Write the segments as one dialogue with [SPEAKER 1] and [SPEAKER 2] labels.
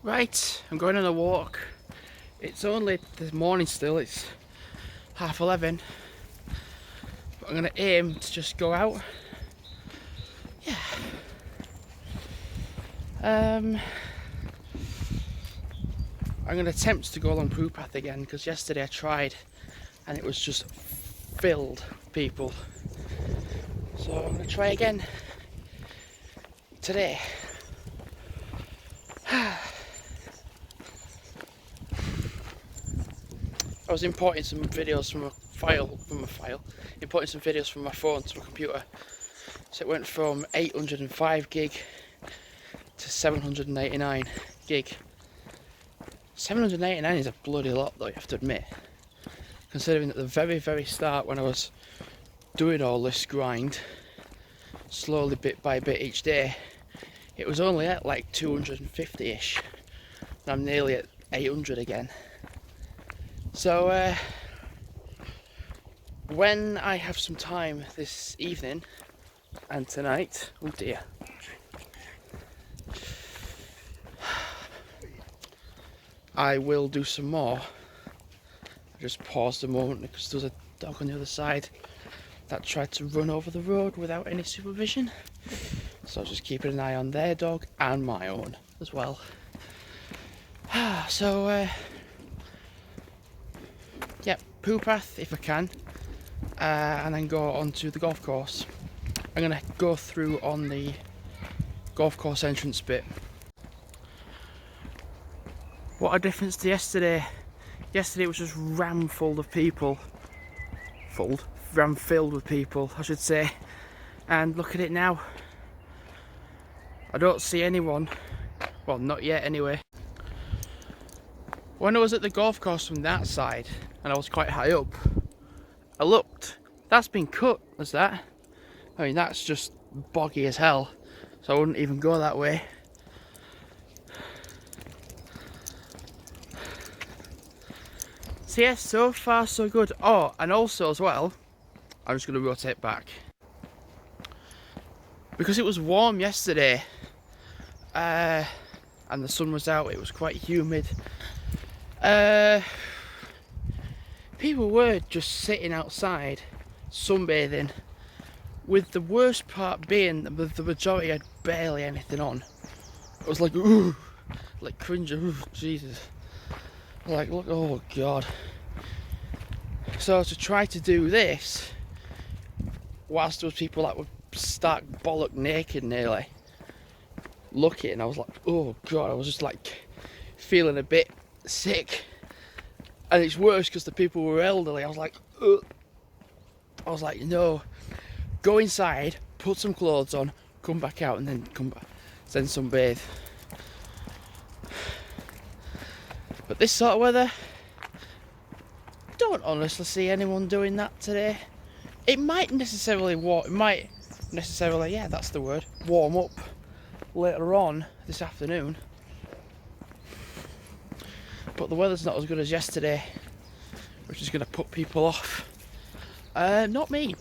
[SPEAKER 1] Right, I'm going on a walk. It's only the morning still, it's 11:30. But I'm going to aim to just go out. Yeah. I'm going to attempt to go along Poo Path again because yesterday I tried and it was just filled with people. So I'm going to try again today. I was importing some videos from importing some videos from my phone to my computer. So it went from 805 gig to 789 gig. 789 is a bloody lot though, you have to admit. Considering at the very start when I was doing all this grind, slowly bit by bit each day, it was only at like 250-ish. And I'm nearly at 800 again. So when I have some time this evening and tonight, oh dear, I will do some more. I just paused a moment because there was a dog on the other side that tried to run over the road without any supervision. So I was just keeping an eye on their dog and my own as well. So yeah, Poo Path if I can, and then go onto the golf course. I'm gonna go through on the golf course entrance bit. What a difference to yesterday. Yesterday it was just ram full of people. Ram filled with people, I should say. And look at it now. I don't see anyone. Well, not yet anyway. When I was at the golf course from that side, and I was quite high up, I looked. That's been cut, was that? I mean, that's just boggy as hell. So I wouldn't even go that way. So yeah, so far so good. Oh, and also as well, I'm just going to rotate back. Because it was warm yesterday, and the sun was out, it was quite humid. People were just sitting outside, sunbathing, with the worst part being that the majority had barely anything on. I was like, ooh, like cringe, ooh, Jesus. Like, look, oh god. So to try to do this whilst there was people that were stark bollock naked nearly looking, I was like, oh god, I was just like feeling a bit sick. And it's worse because the people were elderly. I was like, ugh. I was like, no, go inside, put some clothes on, come back out, and then come back, then sunbathe. But this sort of weather, don't honestly see anyone doing that today. It might necessarily yeah, that's the word, warm up later on this afternoon. But the weather's not as good as yesterday, which is going to put people off. Not me.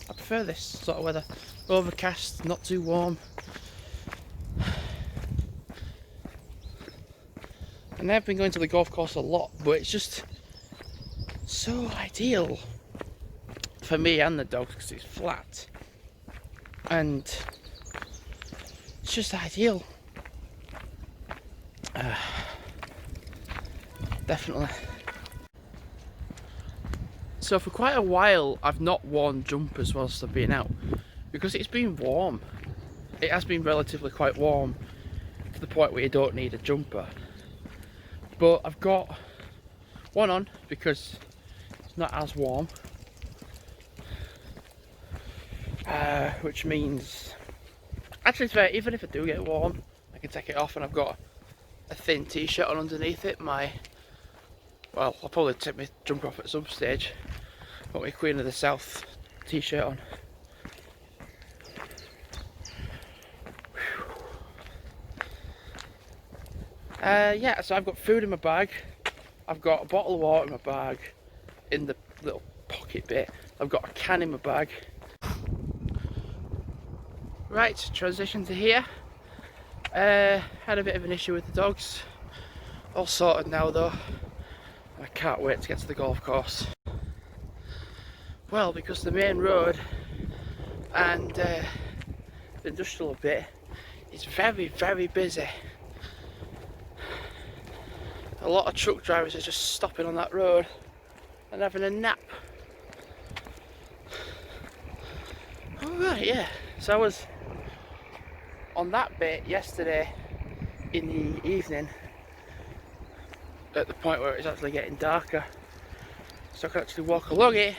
[SPEAKER 1] I prefer this sort of weather. Overcast, not too warm. And I've been going to the golf course a lot, but it's just so ideal for me and the dogs because it's flat. And it's just ideal. Definitely. So for quite a while I've not worn jumpers whilst I've been out because it's been warm. It has been relatively quite warm to the point where you don't need a jumper. But I've got one on because it's not as warm. Which means, actually it's fair, even if I do get warm, I can take it off and I've got a thin t-shirt on underneath it. Well, I'll probably take my jumper off at some stage. Got my Queen of the South t-shirt on. Yeah, so I've got food in my bag. I've got a bottle of water in my bag in the little pocket bit. I've got a can in my bag. Right, transition to here. Had a bit of an issue with the dogs. All sorted now though. I can't wait to get to the golf course. Well, because the main road and the industrial bit is very, very busy. A lot of truck drivers are just stopping on that road and having a nap. Alright, yeah. So I was on that bit yesterday in the evening at the point where it's actually getting darker. So I can actually walk along it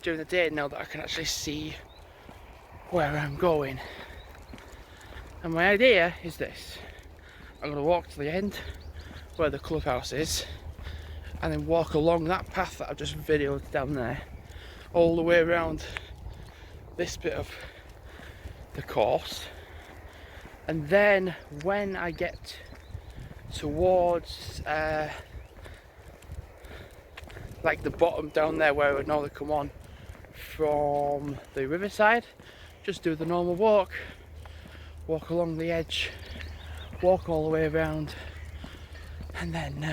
[SPEAKER 1] during the day now that I can actually see where I'm going. And my idea is this. I'm going to walk to the end where the clubhouse is and then walk along that path that I've just videoed down there all the way around this bit of the course, and then when I get towards like the bottom down there where I would normally come on from the riverside, just do the normal walk along the edge, walk all the way around, and then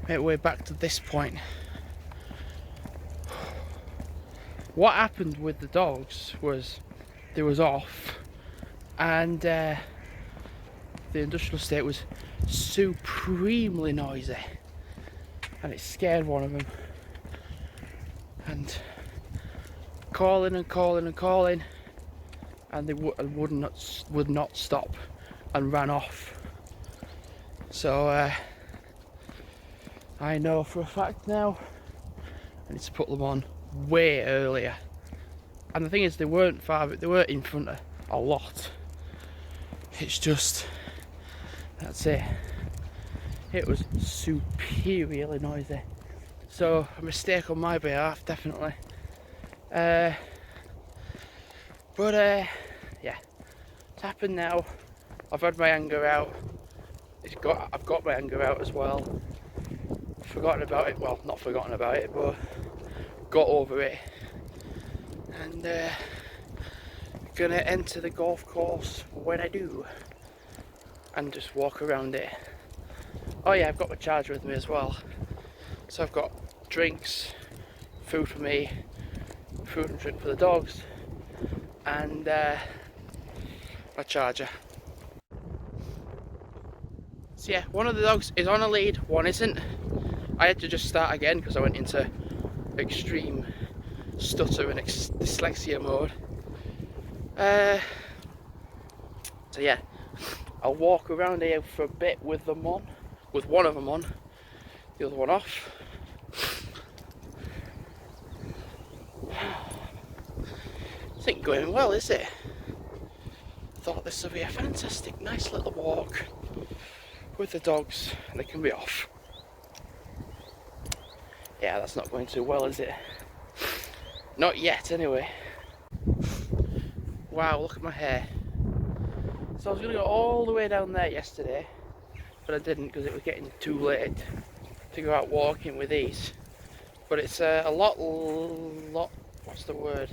[SPEAKER 1] make way back to this point. What happened with the dogs was they was off, and the industrial estate was supremely noisy, and it scared one of them, and calling and calling and calling, and they would not stop and ran off. So I know for a fact now I need to put them on way earlier. And the thing is, they weren't far, but they were in front of a lot. It's just, that's it. It was superiorly noisy. So a mistake on my behalf, definitely. But yeah, it's happened now. I've had my anger out. I've got my anger out as well. Forgotten about it. Well, not forgotten about it, but got over it. And gonna enter the golf course when I do, and just walk around it. Oh yeah, I've got my charger with me as well. So I've got drinks, food for me, food and drink for the dogs, and my charger. So yeah, one of the dogs is on a lead, one isn't. I had to just start again because I went into extreme stutter and dyslexia mode. So yeah, I'll walk around here for a bit with them on, with one of them on, the other one off. This ain't going well, is it? Thought this would be a fantastic, nice little walk with the dogs, and they can be off. Yeah, that's not going too well, is it? Not yet, anyway. Wow, look at my hair. So I was going to go all the way down there yesterday, but I didn't because it was getting too late to go out walking with these. But it's a lot, what's the word?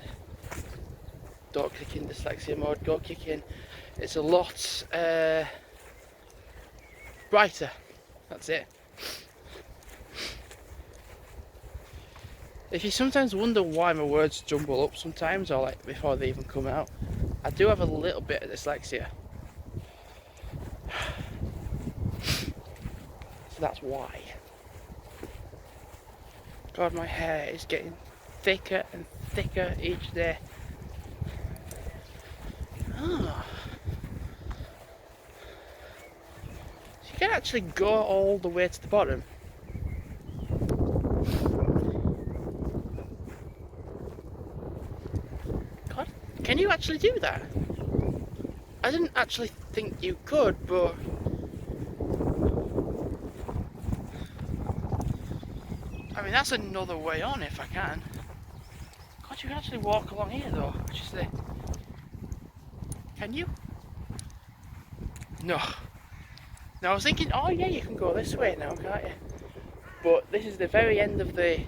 [SPEAKER 1] Don't kick in dyslexia mode, go kick in. It's a lot brighter, that's it. If you sometimes wonder why my words jumble up sometimes, or like before they even come out, I do have a little bit of dyslexia. So that's why. God, my hair is getting thicker and thicker each day. Oh. So you can actually go all the way to the bottom. God, can you actually do that? I didn't actually think you could, but I mean, that's another way on if I can. God, you can actually walk along here though, which is the... Can you? No. Now I was thinking, oh yeah, you can go this way now, can't you? But this is the very end of it,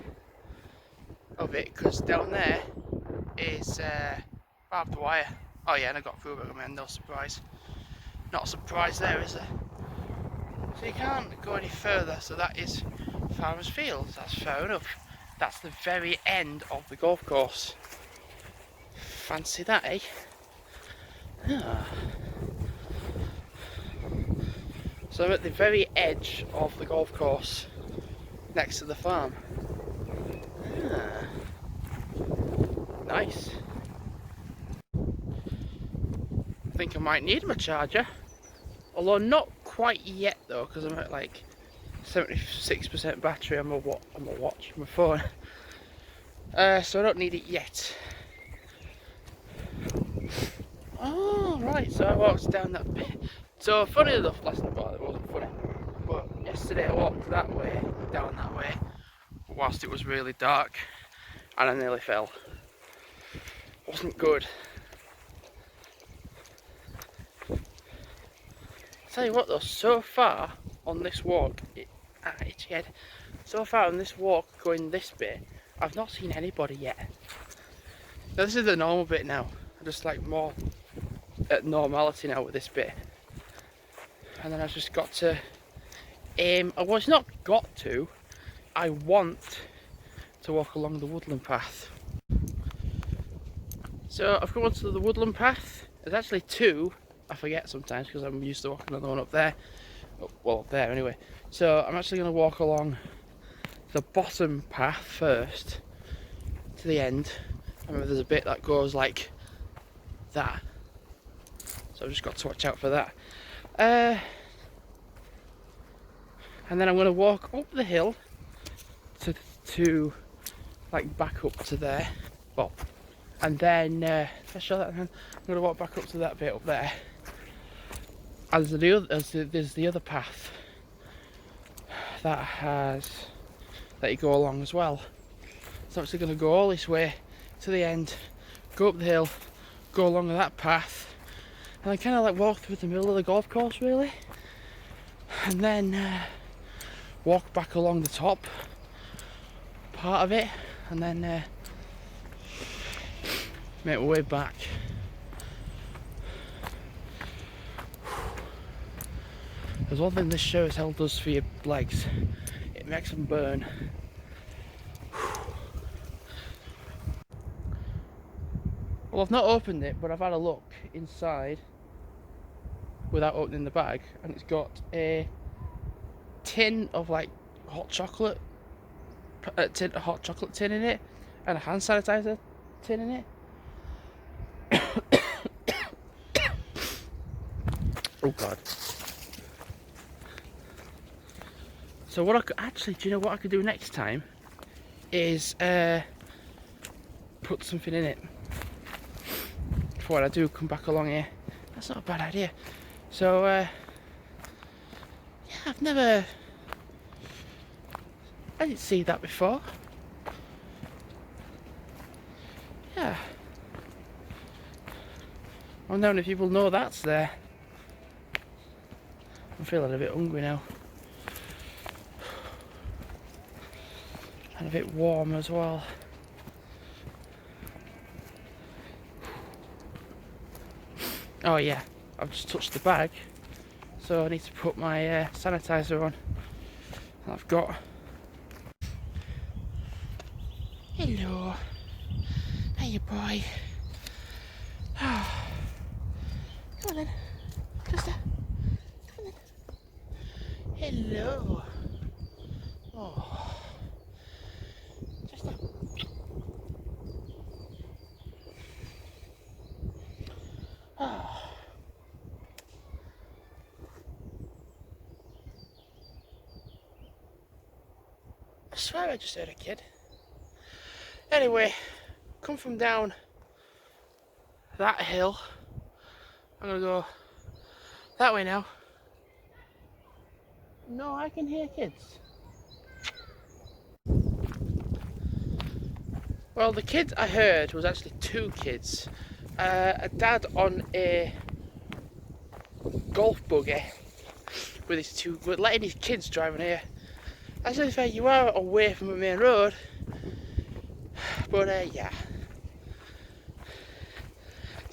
[SPEAKER 1] because down there is barbed wire. Oh yeah, and I got through it again, no surprise. Not a surprise there, is there? So you can't go any further, so that is Farmers Fields. That's fair enough. That's the very end of the golf course. Fancy that, eh? Ah. So I'm at the very edge of the golf course, next to the farm. Ah. Nice. I think I might need my charger. Although not quite yet though, because I'm at like 76% battery on my watch, my phone. So I don't need it yet. Oh right, so I walked down that bit. So funny enough, last night, well, it wasn't funny, but yesterday I walked that way, down that way, whilst it was really dark, and I nearly fell. Wasn't good. Tell you what though, so far on this walk, itchy head, so far on this walk going this bit, I've not seen anybody yet. Now this is the normal bit now, I'm just like more at normality now with this bit. And then I've just got to aim, well it's not got to, I want to walk along the woodland path. So I've come onto the woodland path, there's actually two, I forget sometimes because I'm used to walking on the one up there, well up there anyway. So I'm actually going to walk along the bottom path first to the end. I remember there's a bit that goes like that, so I've just got to watch out for that. And then I'm going to walk up the hill to like back up to there. Well, and then if I show that, I'm going to walk back up to that bit up there. And there's the other path that you go along as well. So I'm actually going to go all this way to the end, go up the hill, go along that path, and then kind of like walk through the middle of the golf course really, and then walk back along the top part of it, and then make my way back. There's one thing this show as hell does for your legs, it makes them burn. Well, I've not opened it, but I've had a look inside without opening the bag, and it's got a tin of like hot chocolate, a hot chocolate tin in it, and a hand sanitizer tin in it. Oh god. So what I could actually, do you know what I could do next time? Is put something in it before I do come back along here. That's not a bad idea. So yeah, I didn't see that before. Yeah. I wonder if people know that's there. I'm feeling a bit hungry now. And a bit warm as well. Oh yeah, I've just touched the bag, so I need to put my sanitizer on. And I've got. Hello, hiya boy. Come on then, Krista. Come on then. Hello. Oh. Oh. I swear I just heard a kid. Anyway, come from down that hill. I'm gonna go that way now. No, I can hear kids. Well, the kid I heard was actually two kids. A dad on a golf buggy with his letting his kids driving here. Actually, fair, you are away from the main road, but yeah.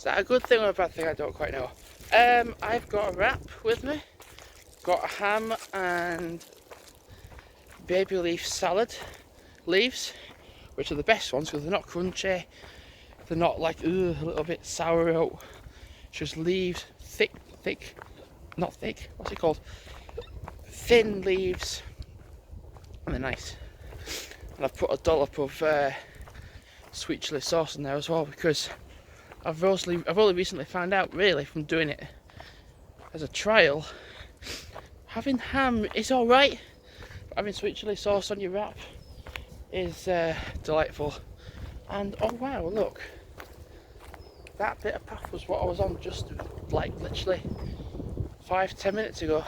[SPEAKER 1] Is that a good thing or a bad thing? I don't quite know. I've got a wrap with me. Got a ham and baby leaf salad leaves, which are the best ones because they're not crunchy. They're not like a little bit sour out. Just leaves, not thick. What's it called? Thin leaves, and they're nice. And I've put a dollop of sweet chili sauce in there as well because I've only recently found out, really, from doing it as a trial, having ham is all right. But having sweet chili sauce on your wrap is delightful. And oh wow, look, that bit of path was what I was on just like literally 5-10 minutes ago.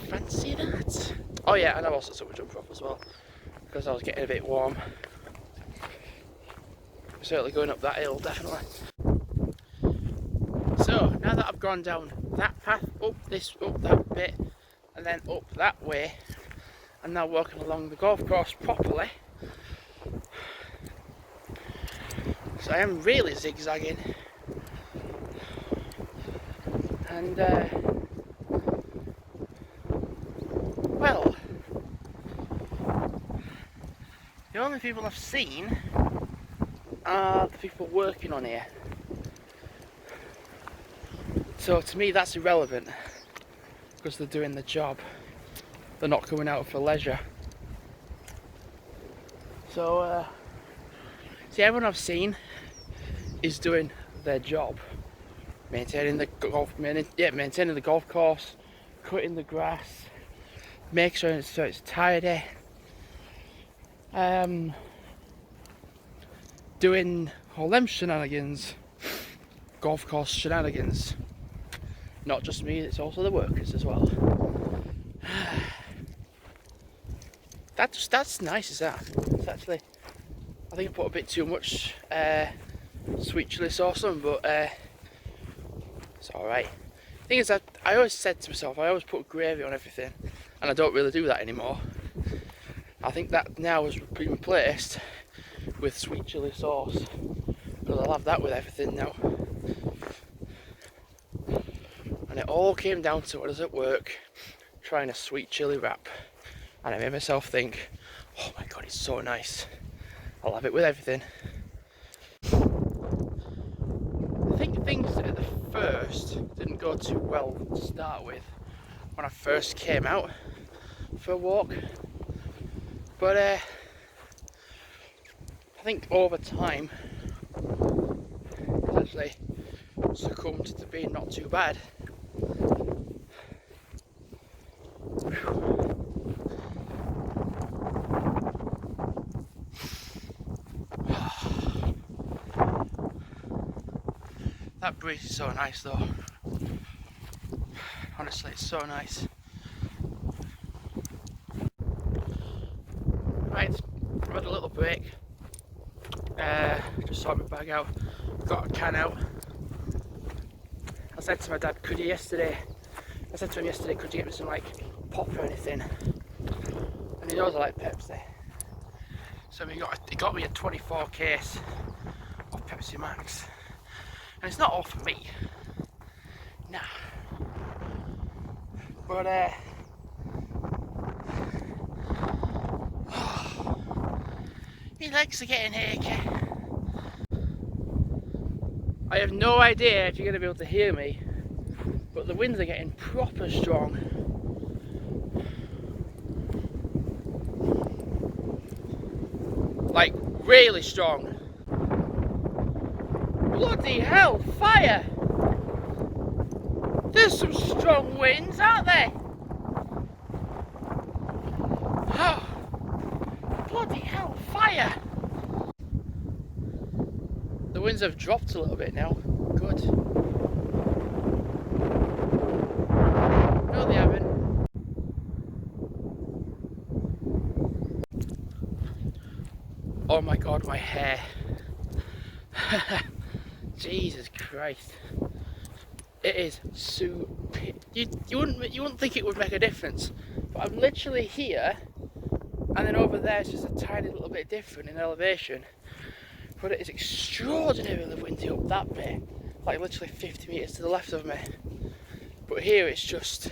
[SPEAKER 1] Fancy that. Oh yeah, and I've also took my jumper off as well because I was getting a bit warm. Certainly going up that hill, definitely. So now that I've gone down that path, up that bit, and then up that way, I'm now walking along the golf course properly. So I am really zigzagging, and well, the only people I've seen are the people working on here. So to me that's irrelevant because they're doing the job. They're not coming out for leisure. So see, everyone I've seen is doing their job, maintaining the golf course, cutting the grass, make sure it's tidy, doing all them shenanigans, golf course shenanigans. Not just me, it's also the workers as well. That's nice, is that? It's actually, I think I put a bit too much sweet chili sauce on, but it's alright. The thing is that I always said to myself, I always put gravy on everything, and I don't really do that anymore. I think that now has been replaced with sweet chili sauce, because I'll have that with everything now. And it all came down to when I was at work trying a sweet chili wrap, and I made myself think, oh my god, it's so nice, I'll have it with everything. I think things at the first didn't go too well to start with when I first came out for a walk, but I think over time it's actually succumbed to being not too bad. That breeze is so nice though. Honestly, it's so nice. Right, I've had a little break. Just sorted my bag out, got a can out. I said to my dad, could you get me some like pop or anything? And he knows I like Pepsi. So he got me a 24 case of Pepsi Max. And it's not all for me. Nah. But my legs are getting achy. I have no idea if you're going to be able to hear me, but the winds are getting proper strong. Like, really strong. Bloody hell, fire! There's some strong winds, aren't there? Oh, bloody hell, fire! The winds have dropped a little bit now. Good. No, they haven't. Oh my god, my hair. Jesus Christ. It is super. You wouldn't think it would make a difference, but I'm literally here, and then over there it's just a tiny little bit different in elevation. But it is extraordinarily windy up that bit, like literally 50 metres to the left of me. But here it's just,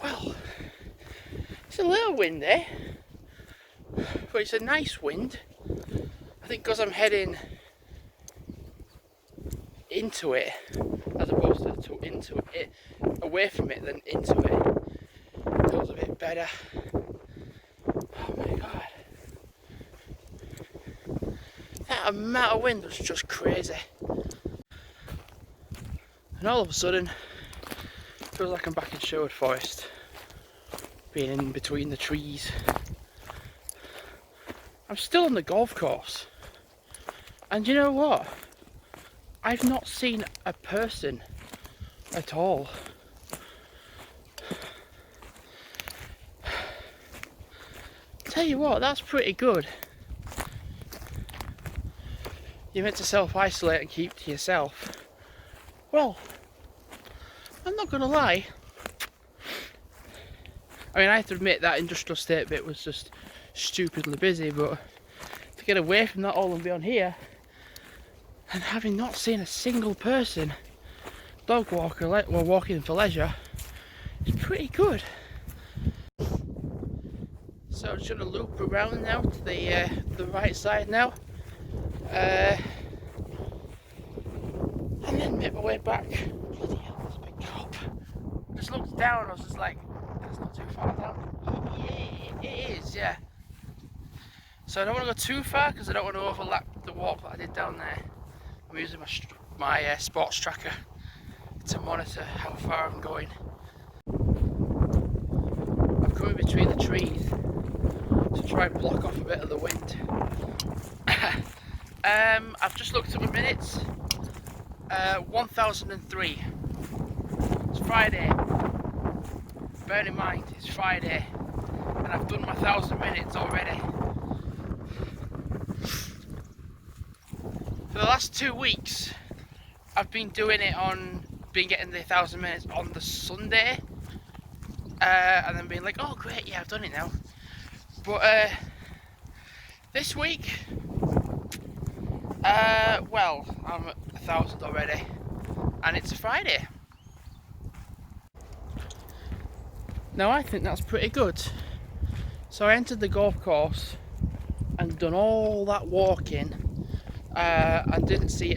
[SPEAKER 1] well, it's a little windy, but it's a nice wind. I think because I'm heading into it, as opposed to into it, away from it than into it, it feels a bit better. Oh my god. That amount of wind was just crazy. And all of a sudden, it feels like I'm back in Sherwood Forest, being in between the trees. I'm still on the golf course. And you know what? I've not seen a person at all. Tell you what, that's pretty good. You're meant to self-isolate and keep to yourself. Well, I'm not gonna lie. I mean, I have to admit that industrial estate bit was just stupidly busy, but to get away from that all and be on here, and having not seen a single person dog walker or walking for leisure, is pretty good. So I'm just gonna loop around now to the right side now, and then make my way back. Bloody hell, that's a big drop. I just looked down, I was just like, that's not too far down. Yeah, it is, yeah. So I don't want to go too far because I don't want to overlap the walk that I did down there. I'm using my sports tracker to monitor how far I'm going. I'm coming between the trees to try and block off a bit of the wind. I've just looked at my minutes. 1003. It's Friday. Bear in mind, it's Friday, and I've done my 1,000 minutes already. For the last 2 weeks, I've been doing it getting the 1,000 minutes on the Sunday, and then being like, oh great, yeah, I've done it now. But this week, well, I'm at 1,000 already, and it's a Friday. Now I think that's pretty good. So I entered the golf course and done all that walking, and didn't see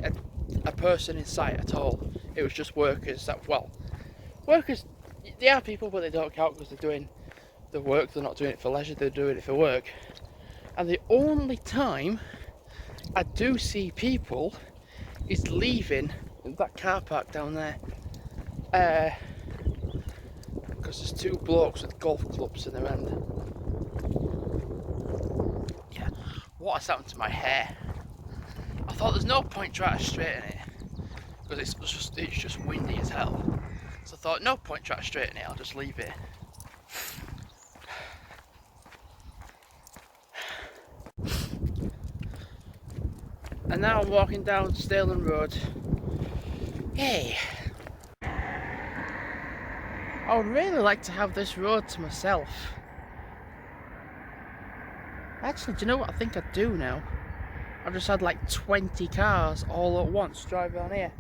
[SPEAKER 1] a person in sight at all. It was just workers that, well, workers, they are people, but they don't count because they're doing the work. They're not doing it for leisure, they're doing it for work. And the only time I do see people is leaving that car park down there, because there's two blokes with golf clubs in their hand. Yeah, what has happened to my hair? I thought there's no point trying to straighten it because it's just windy as hell. So I thought no point trying to straighten it, I'll just leave it. And now I'm walking down Stalenham Road. Hey, I would really like to have this road to myself. Actually, do you know what I think I do now? I've just had like 20 cars all at once driving on here.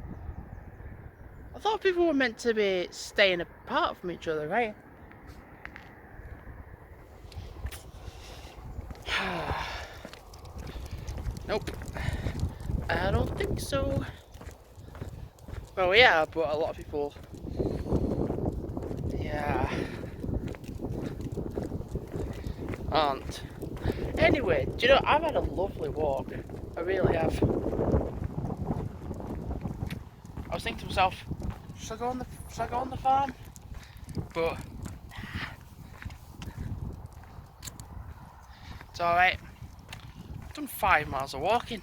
[SPEAKER 1] I thought people were meant to be staying apart from each other, right? Nope, I don't think so. Well, yeah, but a lot of people, yeah, aren't. Anyway, do you know, I've had a lovely walk. I really have. I was thinking to myself, should I go on the farm? But it's alright. I've done 5 miles of walking.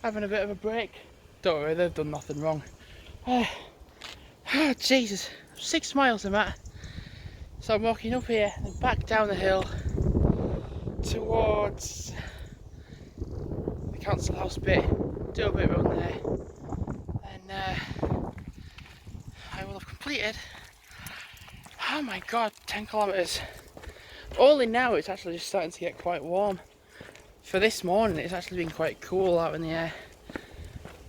[SPEAKER 1] Having a bit of a break. Don't worry, they've done nothing wrong. Oh, Jesus, 6 miles I'm at. So I'm walking up here and back down the hill towards the council house bit, do a bit around there, and I will have completed, oh my god, 10 kilometres. Only now it's actually just starting to get quite warm. For this morning it's actually been quite cool out in the air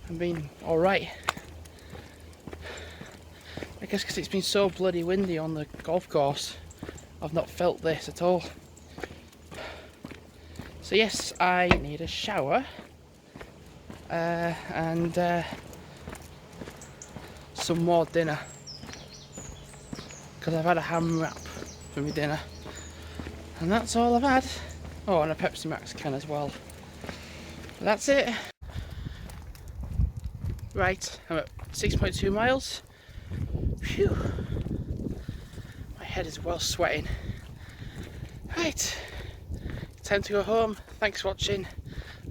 [SPEAKER 1] and been alright. I guess because it's been so bloody windy on the golf course, I've not felt this at all. So yes, I need a shower and some more dinner, because I've had a ham wrap for my dinner and that's all I've had. Oh, and a Pepsi Max can as well. But that's it. Right, I'm at 6.2 miles. Phew. My head is well sweating. Right, time to go home. Thanks for watching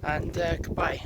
[SPEAKER 1] and goodbye.